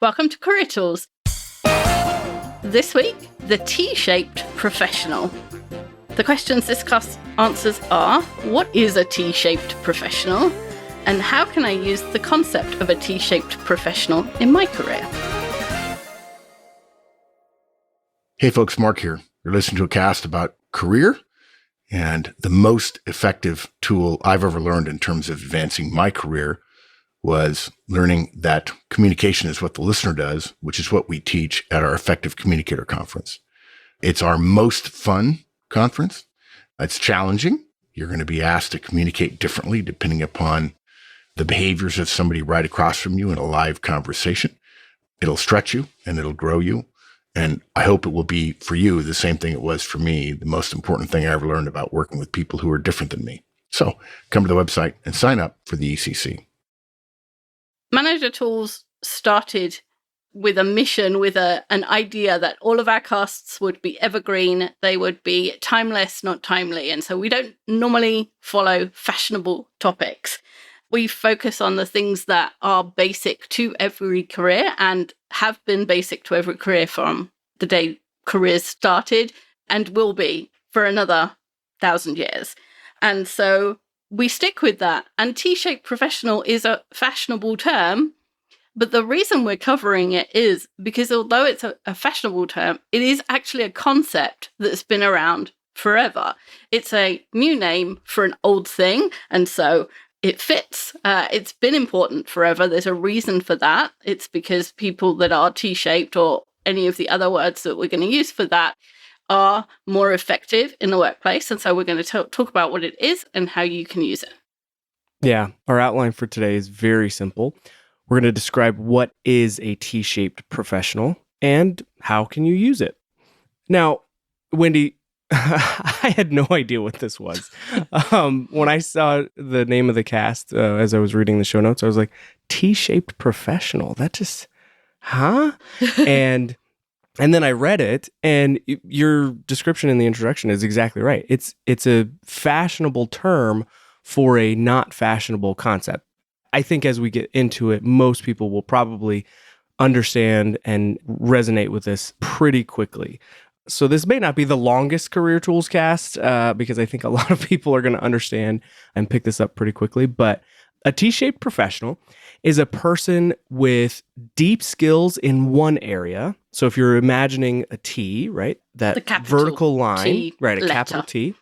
Welcome to Career Tools. This week, the T-shaped professional. The questions discussed answers are, what is a T-shaped professional? And how can I use the concept of a T-shaped professional in my career? Hey folks, Mark here. You're listening to a cast about career, and the most effective tool I've ever learned in terms of advancing my career was learning that communication is what the listener does, which is what we teach at our Effective Communicator Conference. It's our most fun conference. It's challenging. You're going to be asked to communicate differently depending upon the behaviors of somebody right across from you in a live conversation. It'll stretch you and it'll grow you. And I hope it will be for you the same thing it was for me, the most important thing I ever learned about working with people who are different than me. So come to the website and sign up for the ECC. Manager Tools started with a mission, with an idea that all of our casts would be evergreen. They would be timeless, not timely. And so we don't normally follow fashionable topics. We focus on the things that are basic to every career and have been basic to every career from the day careers started and will be for another 1,000 years. And so we stick with that. And T-shaped professional is a fashionable term, but the reason we're covering it is because although it's a fashionable term, it is actually a concept that's been around forever. It's a new name for an old thing, and so it fits. It's been important forever. There's a reason for that. It's because people that are T-shaped or any of the other words that we're going to use for that are more effective in the workplace. And so we're going to talk about what it is and how you can use it. Yeah, our outline for today is very simple. We're going to describe what is a T-shaped professional and how can you use it. Now, Wendy, I had no idea what this was. When I saw the name of the cast as I was reading the show notes, I was like, T-shaped professional? That just, huh? And then I read it, and your description in the introduction is exactly right. It's a fashionable term for a not fashionable concept. I think as we get into it, most people will probably understand and resonate with this pretty quickly. So this may not be the longest Career Tools cast because I think a lot of people are going to understand and pick this up pretty quickly. But a T-shaped professional is a person with deep skills in one area. So if you're imagining a T, right, that vertical line, T right, a letter. capital T,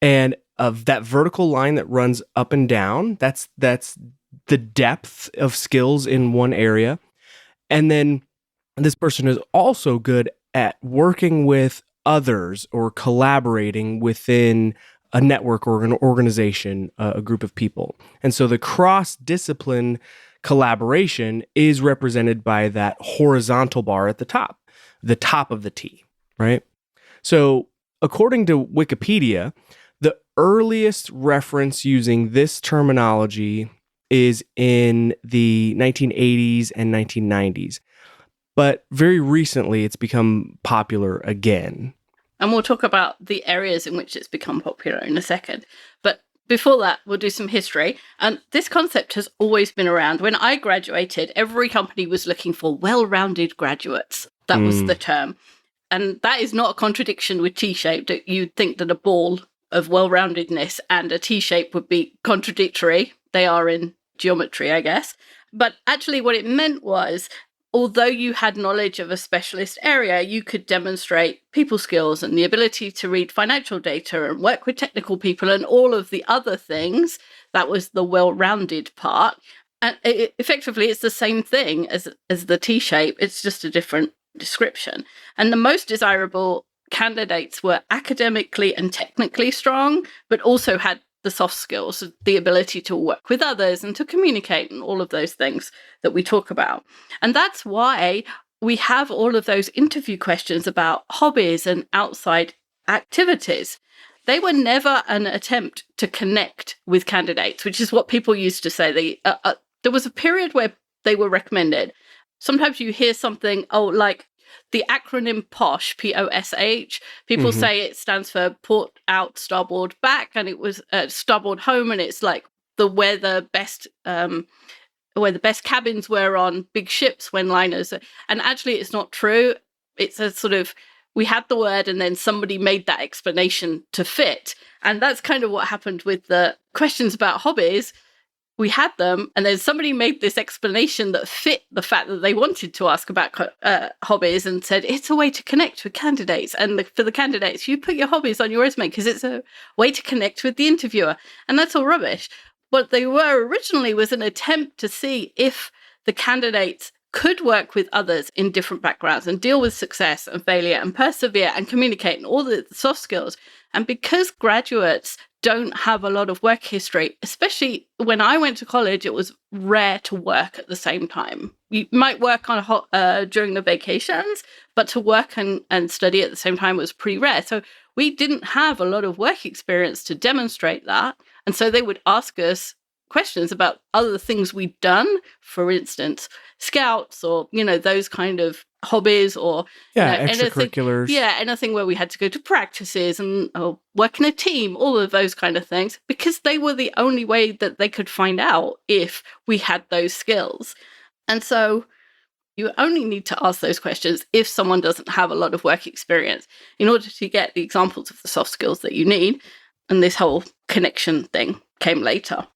and of that vertical line that runs up and down, that's the depth of skills in one area. And then this person is also good at working with others or collaborating within a network or an organization, a group of people. And so the cross-discipline collaboration is represented by that horizontal bar at the top of the T, right? So according to Wikipedia, the earliest reference using this terminology is in the 1980s and 1990s. But very recently, it's become popular again. And we'll talk about the areas in which it's become popular in a second. But before that, we'll do some history. And this concept has always been around. When I graduated, every company was looking for well-rounded graduates. That was the term. And that is not a contradiction with T-shaped. You'd think that a ball of well-roundedness and a T-shape would be contradictory. They are in geometry, I guess. But actually what it meant was, although you had knowledge of a specialist area, you could demonstrate people skills and the ability to read financial data and work with technical people and all of the other things. That was the well-rounded part. And effectively, it's the same thing as the T-shape. It's just a different description. And the most desirable candidates were academically and technically strong, but also had the soft skills, the ability to work with others and to communicate and all of those things that we talk about. And that's why we have all of those interview questions about hobbies and outside activities. They were never an attempt to connect with candidates, which is what people used to say. There was a period where they were recommended. Sometimes you hear something, like the acronym POSH, P-O-S-H, people say it stands for port out, starboard back, and it was starboard home, and it's like where the best where the best cabins were on big ships when liners. And actually, it's not true. It's a sort of, we had the word and then somebody made that explanation to fit. And that's kind of what happened with the questions about hobbies. We had them, and then somebody made this explanation that fit the fact that they wanted to ask about hobbies and said it's a way to connect with candidates. And for the candidates, you put your hobbies on your resume because it's a way to connect with the interviewer. And that's all rubbish. What they were originally was an attempt to see if the candidates could work with others in different backgrounds and deal with success and failure and persevere and communicate and all the soft skills. And because graduates don't have a lot of work history, especially when I went to college, it was rare to work at the same time. You might work on during the vacations, but to work and study at the same time was pretty rare. So we didn't have a lot of work experience to demonstrate that. And so they would ask us questions about other things we'd done, for instance, scouts or, those kind of hobbies or extracurriculars. Anything where we had to go to practices and work in a team, all of those kind of things, because they were the only way that they could find out if we had those skills. And so you only need to ask those questions if someone doesn't have a lot of work experience in order to get the examples of the soft skills that you need. And this whole connection thing came later.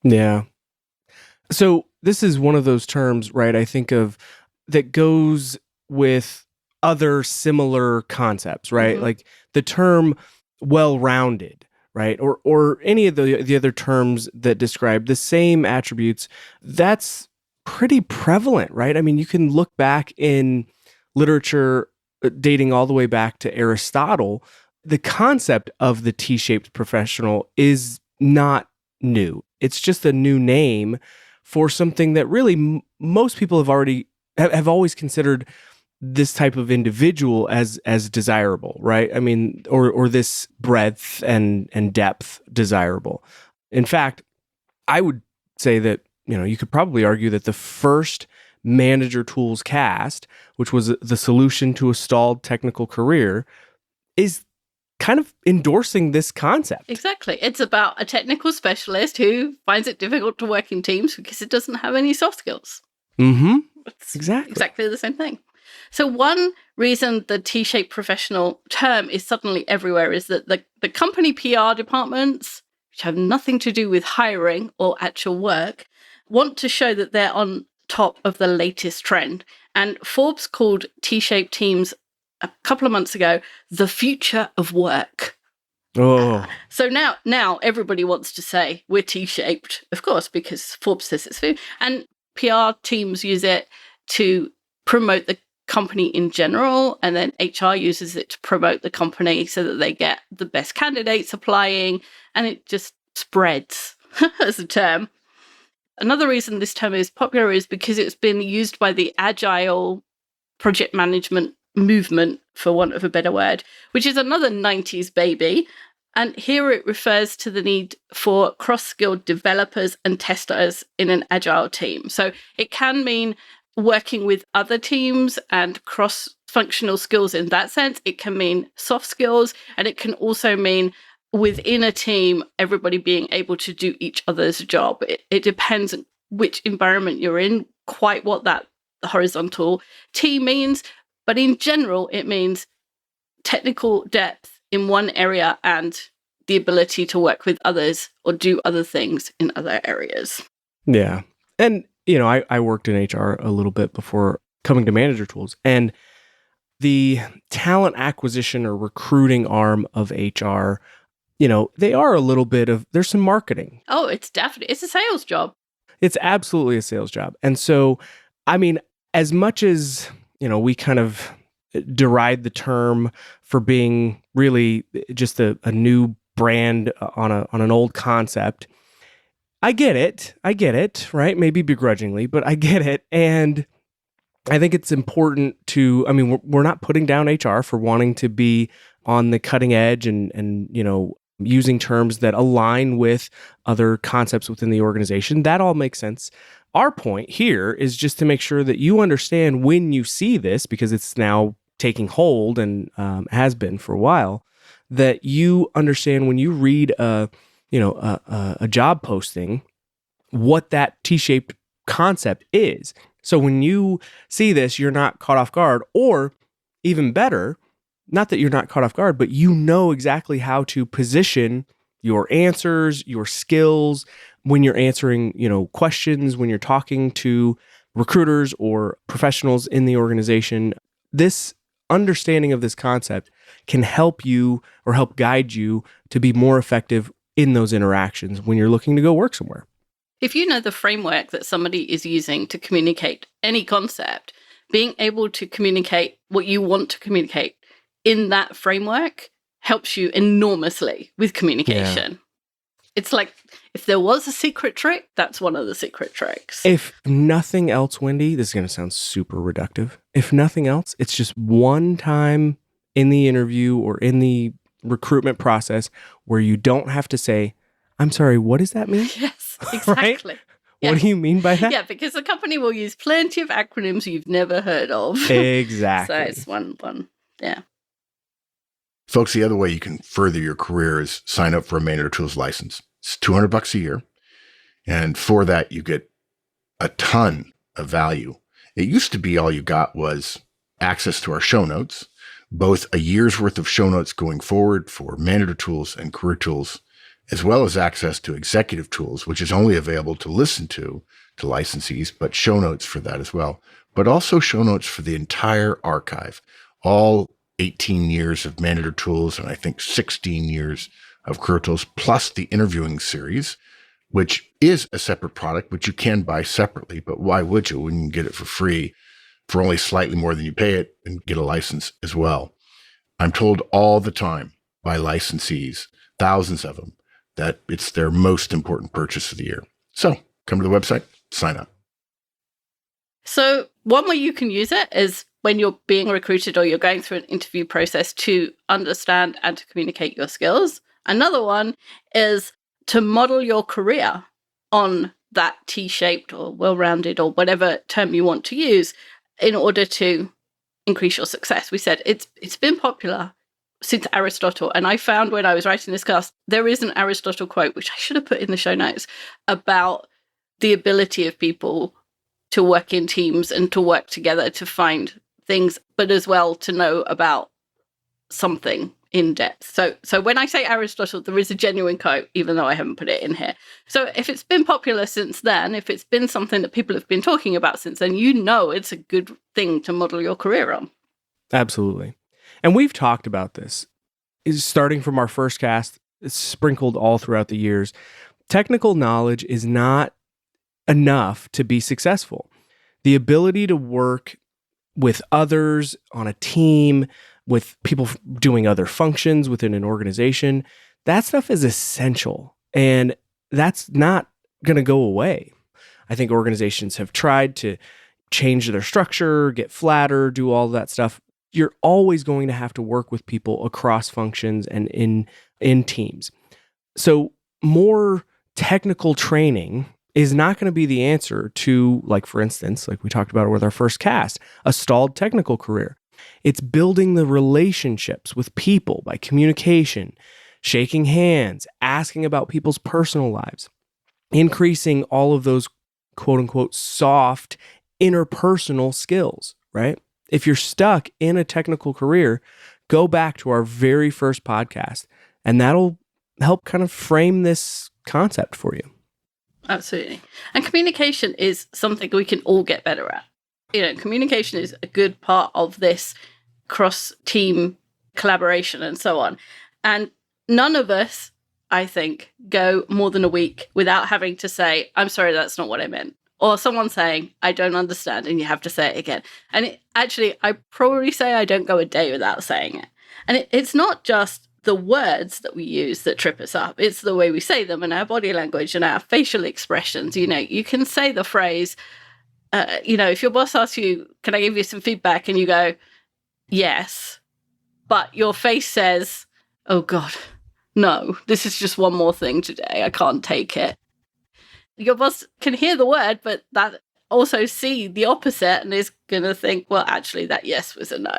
Yeah. So this is one of those terms, right, I think of that goes with other similar concepts, right? Mm-hmm. Like the term well-rounded, right? Or any of the other terms that describe the same attributes. That's pretty prevalent, right? I mean, you can look back in literature dating all the way back to Aristotle. The concept of the T-shaped professional is not new. It's just a new name for something that really most people have always considered this type of individual as desirable, right? I mean, or this breadth and depth desirable. In fact, I would say that, you could probably argue that the first Manager Tools cast, which was the solution to a stalled technical career, is kind of endorsing this concept. Exactly. It's about a technical specialist who finds it difficult to work in teams because it doesn't have any soft skills. Mm-hmm. It's exactly the same thing. So one reason the T-shaped professional term is suddenly everywhere is that the company PR departments, which have nothing to do with hiring or actual work, want to show that they're on top of the latest trend. And Forbes called T-shaped teams a couple of months ago the future of work. Oh. So now everybody wants to say we're T-shaped, of course, because Forbes says it's food. And PR teams use it to promote the company in general, and then HR uses it to promote the company so that they get the best candidates applying, and it just spreads as a term. Another reason this term is popular is because it's been used by the agile project management movement, for want of a better word, which is another 90s baby. And here it refers to the need for cross-skilled developers and testers in an agile team. So it can mean working with other teams and cross-functional skills in that sense. It can mean soft skills, and it can also mean within a team, everybody being able to do each other's job. It depends which environment you're in, quite what that horizontal team means. But in general, it means technical depth in one area and the ability to work with others or do other things in other areas. Yeah. And, I worked in HR a little bit before coming to Manager Tools, and the talent acquisition or recruiting arm of HR, they are a little bit of, there's some marketing. Oh, it's a sales job. It's absolutely a sales job. And so, I mean, as much as, we kind of deride the term for being really just a new brand on an old concept, I get it, right? Maybe begrudgingly, but I get it. And I think it's important to, we're not putting down HR for wanting to be on the cutting edge and using terms that align with other concepts within the organization. That all makes sense. Our point here is just to make sure that you understand when you see this, because it's now taking hold and has been for a while, that you understand when you read a job posting, what that T-shaped concept is. So when you see this, you're not caught off guard, or even better, not that you're not caught off guard, but you know exactly how to position your answers, your skills when you're answering, questions, when you're talking to recruiters or professionals in the organization. This understanding of this concept can help you or help guide you to be more effective in those interactions when you're looking to go work somewhere. If you know the framework that somebody is using to communicate any concept, being able to communicate what you want to communicate in that framework helps you enormously with communication. Yeah. It's like if there was a secret trick, that's one of the secret tricks. If nothing else, Wendy, this is going to sound super reductive. If nothing else, it's just one time in the interview or in the recruitment process where you don't have to say, I'm sorry, what does that mean? Yes, exactly. Right? Yeah. What do you mean by that? Yeah, because the company will use plenty of acronyms you've never heard of. Exactly. So it's one. Yeah. Folks, the other way you can further your career is sign up for a Manager Tools license. It's $200 a year. And for that, you get a ton of value. It used to be all you got was access to our show notes, both a year's worth of show notes going forward for Manager Tools and Career Tools, as well as access to Executive Tools, which is only available to listen to licensees, but show notes for that as well. But also show notes for the entire archive, all 18 years of Manager Tools, and I think 16 years of Career Tools, plus the interviewing series, which is a separate product, which you can buy separately. But why would you when you can get it for free for only slightly more than you pay it and get a license as well? I'm told all the time by licensees, thousands of them, that it's their most important purchase of the year. So come to the website, sign up. So one way you can use it is when you're being recruited or you're going through an interview process to understand and to communicate your skills. Another one is to model your career on that T-shaped or well-rounded or whatever term you want to use in order to increase your success. We said it's been popular since Aristotle. And I found when I was writing this cast, there is an Aristotle quote, which I should have put in the show notes, about the ability of people to work in teams and to work together to find things, but as well to know about something in depth. So when I say Aristotle, there is a genuine quote, even though I haven't put it in here. So if it's been popular since then, if it's been something that people have been talking about since then, it's a good thing to model your career on. Absolutely. And we've talked about this, starting from our first cast, it's sprinkled all throughout the years. Technical knowledge is not enough to be successful. The ability to work with others on a team, with people doing other functions within an organization, that stuff is essential. And that's not going to go away. I think organizations have tried to change their structure, get flatter, do all that stuff. You're always going to have to work with people across functions and in teams. So more technical training is not going to be the answer to, like, for instance, like we talked about with our first cast, a stalled technical career. It's building the relationships with people by communication, shaking hands, asking about people's personal lives, increasing all of those quote unquote soft interpersonal skills, right? If you're stuck in a technical career, go back to our very first podcast, and that'll help kind of frame this concept for you. Absolutely. And communication is something we can all get better at. Communication is a good part of this cross-team collaboration and so on. And none of us, I think, go more than a week without having to say, I'm sorry, that's not what I meant. Or someone saying, I don't understand, and you have to say it again. And I probably say I don't go a day without saying it. And it's not just the words that we use that trip us up. It's the way we say them and our body language and our facial expressions. You can say the phrase, if your boss asks you, can I give you some feedback? And you go, yes. But your face says, oh God, no, this is just one more thing today. I can't take it. Your boss can hear the word, but that also see the opposite and is going to think, well, actually, that yes was a no.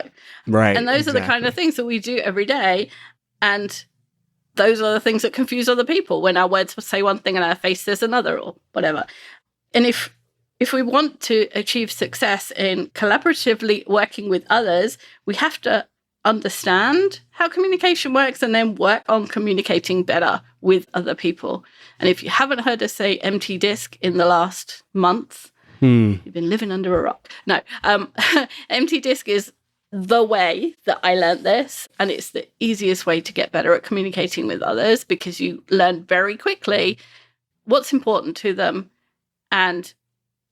Right. And those are the kind of things that we do every day. And those are the things that confuse other people when our words say one thing and our face says another or whatever. And if if we want to achieve success in collaboratively working with others, we have to understand how communication works and then work on communicating better with other people. And if you haven't heard us say empty disc in the last month, you've been living under a rock. No, empty disc is the way that I learned this, and it's the easiest way to get better at communicating with others, because you learn very quickly what's important to them and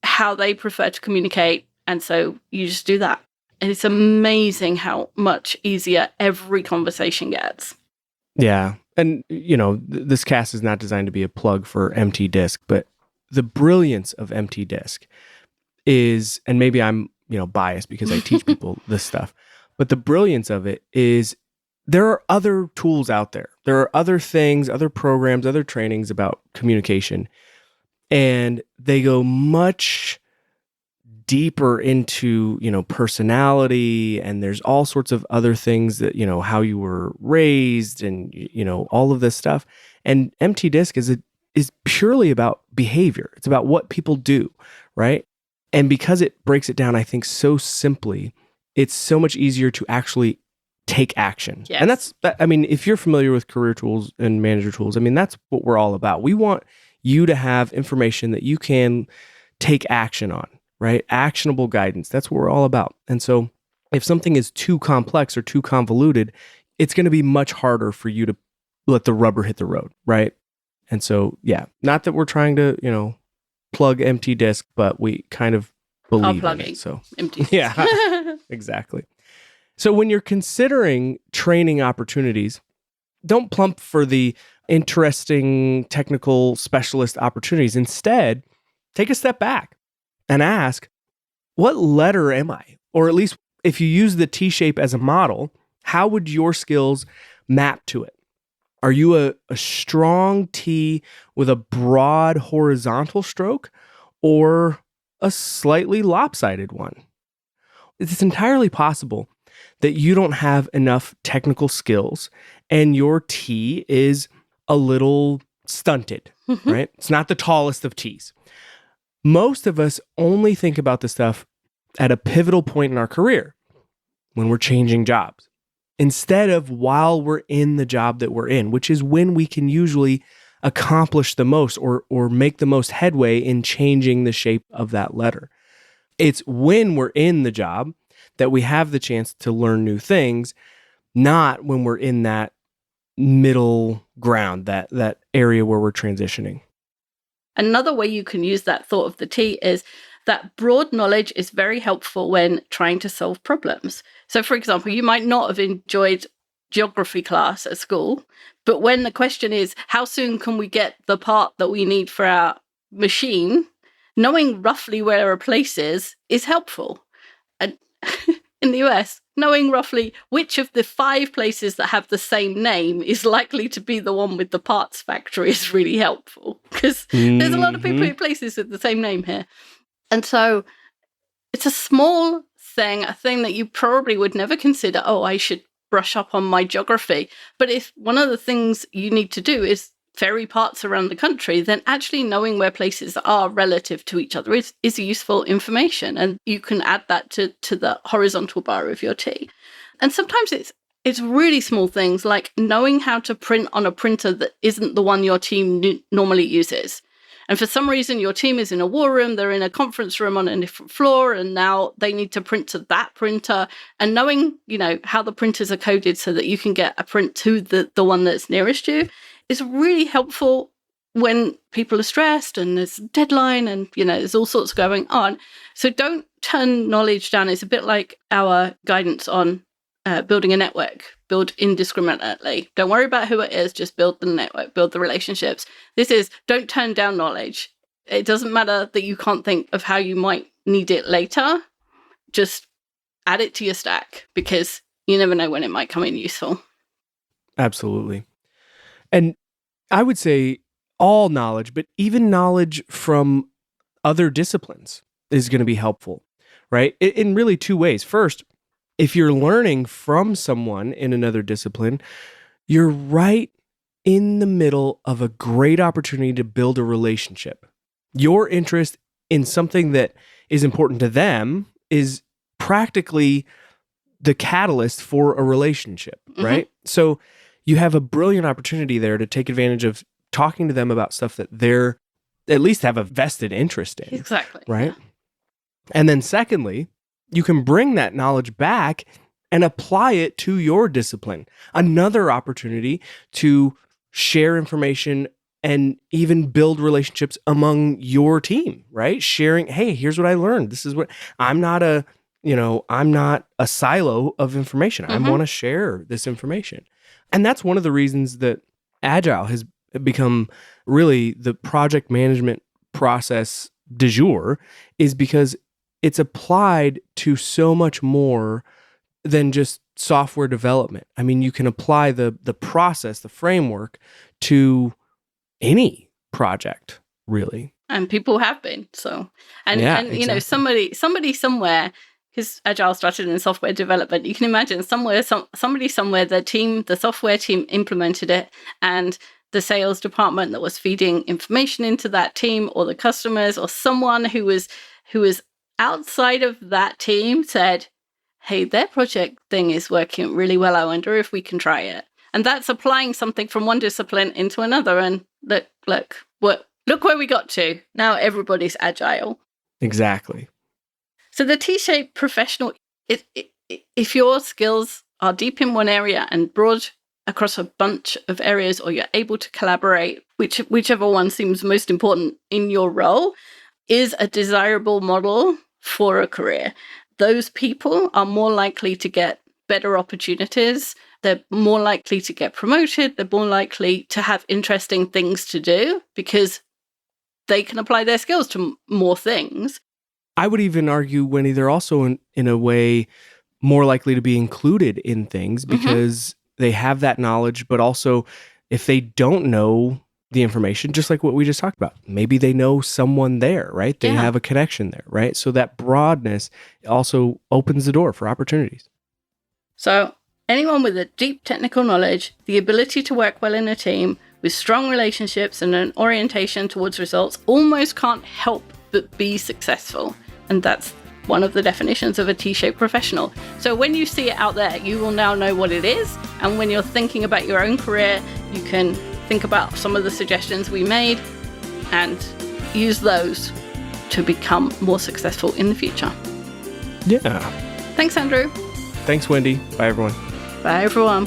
how they prefer to communicate. And so you just do that. And it's amazing how much easier every conversation gets. Yeah. And, this cast is not designed to be a plug for Empty Disc, but the brilliance of Empty Disc is, and maybe I'm, biased because I teach people this stuff, but the brilliance of it is there are other tools out there. There are other things, other programs, other trainings about communication, and they go much deeper into, personality, and there's all sorts of other things that, how you were raised and, all of this stuff. And Empty Disc is purely about behavior. It's about what people do, right? And because it breaks it down, I think, so simply, it's so much easier to actually take action. Yes. And if you're familiar with career tools and manager tools, that's what we're all about. We want you to have information that you can take action on, right? Actionable guidance. That's what we're all about. And so if something is too complex or too convoluted, it's going to be much harder for you to let the rubber hit the road, right? And so, yeah, not that we're trying to, plug Empty Disc, but we kind of believe in it. So, empty. Yeah, exactly. So when you're considering training opportunities, don't plump for the interesting technical specialist opportunities. Instead, take a step back and ask, what letter am I? Or at least if you use the T-shape as a model, how would your skills map to it? Are you a strong T with a broad horizontal stroke, or a slightly lopsided one? It's entirely possible that you don't have enough technical skills and your T is a little stunted, right? It's not the tallest of Ts. Most of us only think about this stuff at a pivotal point in our career, when we're changing jobs, instead of while we're in the job that we're in, which is when we can usually accomplish the most or make the most headway in changing the shape of that letter. It's when we're in the job that we have the chance to learn new things, not when we're in that middle ground, that area where we're transitioning. Another way you can use that thought of the T is that broad knowledge is very helpful when trying to solve problems. So, for example, you might not have enjoyed geography class at school, but when the question is, how soon can we get the part that we need for our machine, knowing roughly where a place is helpful. And in the US, knowing roughly which of the 5 places that have the same name is likely to be the one with the parts factory is really helpful, because there's a lot of places with the same name here. And so it's a small thing, a thing that you probably would never consider, I should brush up on my geography. But if one of the things you need to do is ferry parts around the country, then actually knowing where places are relative to each other is useful information. And you can add that to the horizontal bar of your T. And sometimes it's really small things, like knowing how to print on a printer that isn't the one your team normally uses. And for some reason, your team is in a war room, they're in a conference room on a different floor, and now they need to print to that printer. And knowing, how the printers are coded so that you can get a print to the one that's nearest you is really helpful when people are stressed and there's a deadline and, there's all sorts going on. So don't turn knowledge down. It's a bit like our guidance on building a network. Build indiscriminately. Don't worry about who it is, just build the network, build the relationships. This is, don't turn down knowledge. It doesn't matter that you can't think of how you might need it later. Just add it to your stack, because you never know when it might come in useful. Absolutely. And I would say all knowledge, but even knowledge from other disciplines is going to be helpful, right? In really 2 ways. First, if you're learning from someone in another discipline, you're right in the middle of a great opportunity to build a relationship. Your interest in something that is important to them is practically the catalyst for a relationship, right? So you have a brilliant opportunity there to take advantage of talking to them about stuff that they're at least have a vested interest in. Exactly. Right. And then secondly, you can bring that knowledge back and apply it to your discipline. Another opportunity to share information and even build relationships among your team, right? Sharing, hey, here's what I learned. This is what I'm not a silo of information. I want to share this information. And that's one of the reasons that Agile has become really the project management process du jour, is because it's applied to so much more than just software development. I mean, you can apply the process, the framework to any project, really. And people have been. So, and you know, exactly. somebody somewhere, because Agile started in software development, you can imagine somebody somewhere, the software team implemented it, and the sales department that was feeding information into that team, or the customers, or someone who was outside of that team said, hey, their project thing is working really well. I wonder if we can try it. And that's applying something from one discipline into another. And look where we got to. Now everybody's agile. Exactly. So the T-shaped professional, if your skills are deep in one area and broad across a bunch of areas, or you're able to collaborate, whichever one seems most important in your role, is a desirable model for a career. Those people are more likely to get better opportunities. They're more likely to get promoted. They're more likely to have interesting things to do because they can apply their skills to more things. I would even argue, Wendy, they're also in a way more likely to be included in things because they have that knowledge, but also if they don't know the information, just like what we just talked about, maybe they know someone there, right? They have a connection there, right? So that broadness also opens the door for opportunities. So anyone with a deep technical knowledge, the ability to work well in a team, with strong relationships and an orientation towards results, almost can't help but be successful. And that's one of the definitions of a T-shaped professional. So when you see it out there, you will now know what it is. And when you're thinking about your own career, you can think about some of the suggestions we made and use those to become more successful in the future. Yeah. Thanks, Andrew. Thanks, Wendy. Bye, everyone. Bye, everyone.